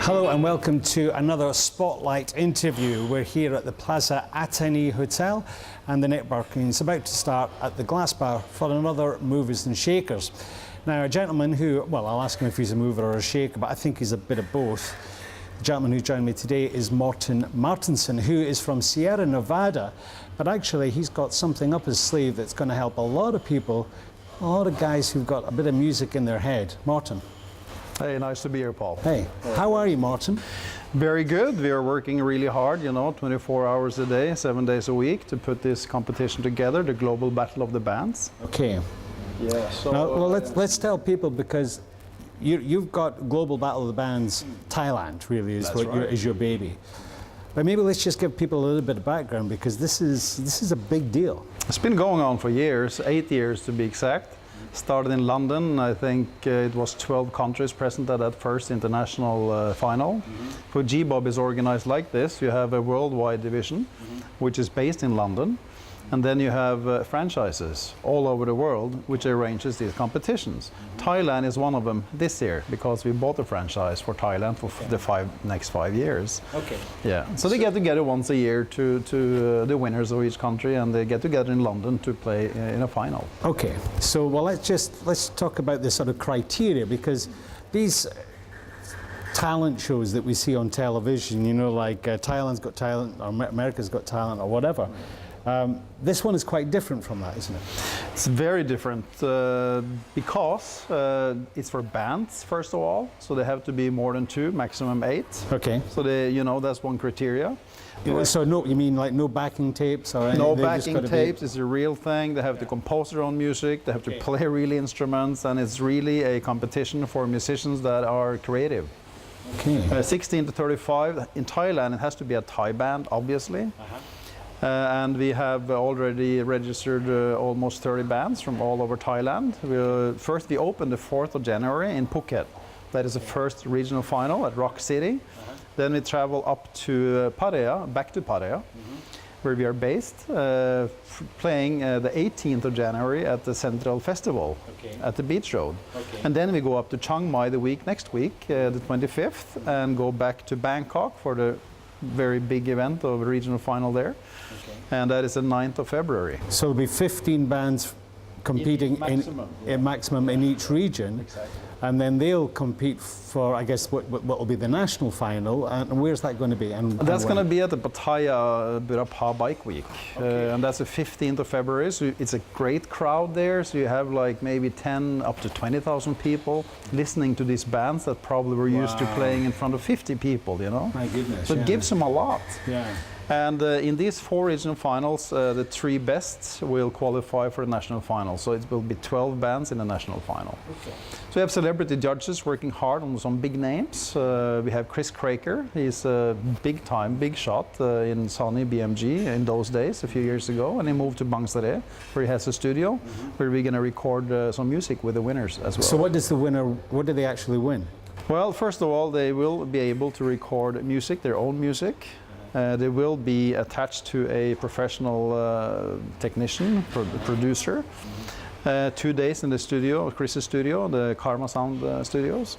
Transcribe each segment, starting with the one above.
Hello and welcome to another Spotlight interview. We're here at the Plaza Athénée Hotel and the networking is about to start at the Glass Bar for another Movers and Shakers. Now a gentleman who, well, I'll ask him if he's a mover or a shaker, but I think he's a bit of both. The gentleman who joined me today is Morten Marthinsen, who is from Sierra Nevada, but actually he's got something up his sleeve that's going to help a lot of people, a lot of guys who've got a bit of music in their head. Morten. Hey, nice to be here, Paul. Hey, how are you, Morten? Very good. We are working really hard, 24 hours a day, 7 days a week to put this competition together, the Global Battle of the Bands. Okay. Yeah. So, now, well, let's tell people, because you've got Global Battle of the Bands Thailand, really, is is your baby. But maybe let's just give people a little bit of background, because this is a big deal. It's been going on for years, 8 years to be exact. Started in London. I think it was 12 countries present at that first international final. For G-Bob is organized like this. You have a worldwide division, which is based in London. And then you have franchises all over the world, which arranges these competitions. Thailand is one of them this year, because we bought a franchise for Thailand for the next 5 years. Okay. Yeah. So they get together once a year to the winners of each country, and they get together in London to play in a final. Okay. So well, let's talk about the sort of criteria, because these talent shows that we see on television, like Thailand's Got Talent or America's Got Talent or whatever. This one is quite different from that, isn't it? It's very different because it's for bands, first of all, so they have to be more than 2, maximum 8. Okay. So that's one criteria. So no, you mean like no backing tapes or anything? No backing tapes. It's a real thing. They have to compose their own music. They have to play real instruments, and it's really a competition for musicians that are creative. Okay. 16 to 35 in Thailand. It has to be a Thai band, obviously. And we have already registered almost 30 bands from all over Thailand. First we opened the 4th of January in Phuket. That is the first regional final at Rock City. Then we travel up to Pattaya, back to Pattaya, where we are based, playing the 18th of January at the Central Festival at the Beach Road. And then we go up to Chiang Mai next week, the 25th, and go back to Bangkok for the very big event of a regional final there. And that is the 9th of February. So there'll be 15 bands competing in maximum in each region. Exactly. And then they'll compete for, I guess, what will be the national final. And where's that going to be? And that's going to be at the Pattaya Burapha Bike Week. And that's the 15th of February. So it's a great crowd there. So you have like maybe 10 up to 20,000 people listening to these bands that probably were used to playing in front of 50 people, My goodness. So it gives them a lot. Yeah. And in these 4 regional finals, the 3 best will qualify for the national final. So it will be 12 bands in the national final. Okay. So we have celebrity judges working hard on some big names. We have Chris Craker. He's a big shot in Sony BMG in those days, a few years ago. And he moved to Bangkok, where he has a studio, where we're going to record some music with the winners as well. So what do they actually win? Well, first of all, they will be able to record music, their own music. They will be attached to a professional technician, producer. 2 days in the studio, Chris's studio, the Karma Sound Studios.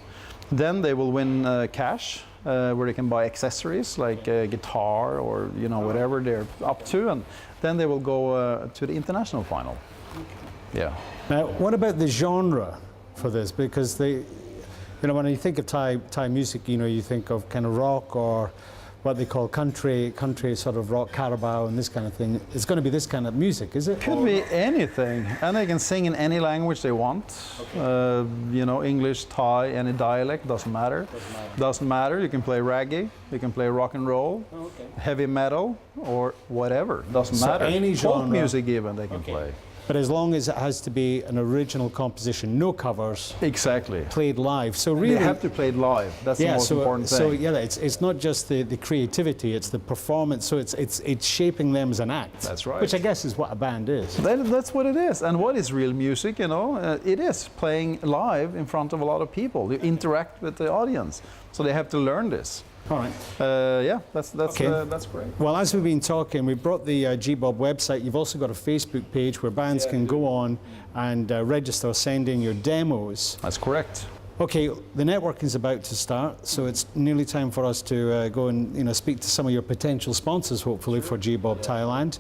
Then they will win cash, where they can buy accessories like a guitar or whatever they're up to, and then they will go to the international final. Yeah. Now, what about the genre for this? Because when you think of Thai music, you think of kind of rock or what they call country sort of rock, carabao and this kind of thing. It's going to be this kind of music, is it? Could be anything, and they can sing in any language they want. English, Thai, any dialect, doesn't matter. Doesn't matter. You can play reggae, you can play rock and roll, heavy metal, or whatever. Doesn't matter. Any genre. Folk music even they can play. But as long as it has to be an original composition, no covers. Exactly. Played live. So really, they have to play it live. That's the most important thing. So it's not just the creativity; it's the performance. So it's shaping them as an act. That's right. Which I guess is what a band is. That's what it is. And what is real music? It is playing live in front of a lot of people. You interact with the audience, so they have to learn this. All right. That's great. Well, as we've been talking, we brought the G-Bob website. You've also got a Facebook page where bands can go on and register, send in your demos. That's correct. Okay, the networking is about to start, so it's nearly time for us to go and speak to some of your potential sponsors, hopefully, for G-Bob Thailand.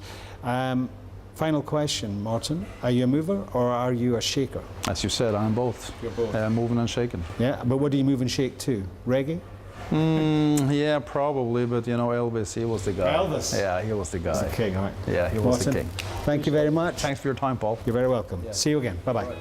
Final question, Morten. Are you a mover or are you a shaker? As you said, I'm both. You're both. Moving and shaking. Yeah, but what do you move and shake to? Reggae? Yeah, probably, but Elvis, he was the guy. Elvis? Yeah, he was the guy. He's the king, right? Yeah, he was the Morten, king. thank you very much. Thanks for your time, Paul. You're very welcome. See you again. Bye-bye.